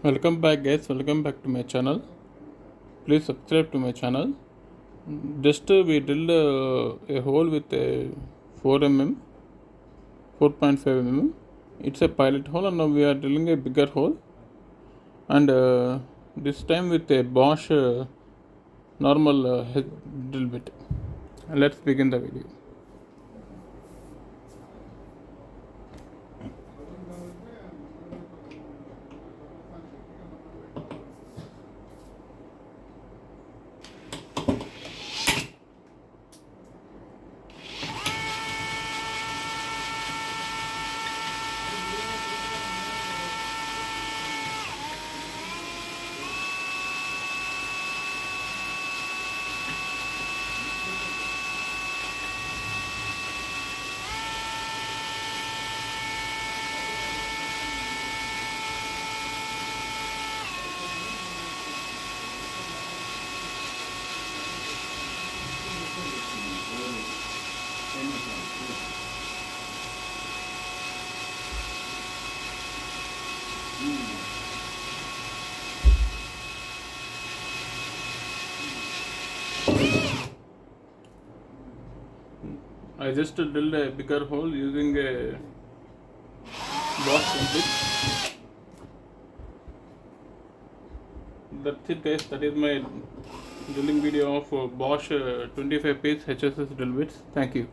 Welcome back guys, welcome back to my channel. Please subscribe to my channel. Just we drilled a hole with a 4 mm, 4.5 mm. It's a pilot hole and now we are drilling a bigger hole, and this time with a Bosch normal drill bit. Let's begin the video. I just drilled a bigger hole using a Bosch template. That's it guys, that is my drilling video of Bosch 25 piece HSS drill bits. Thank you.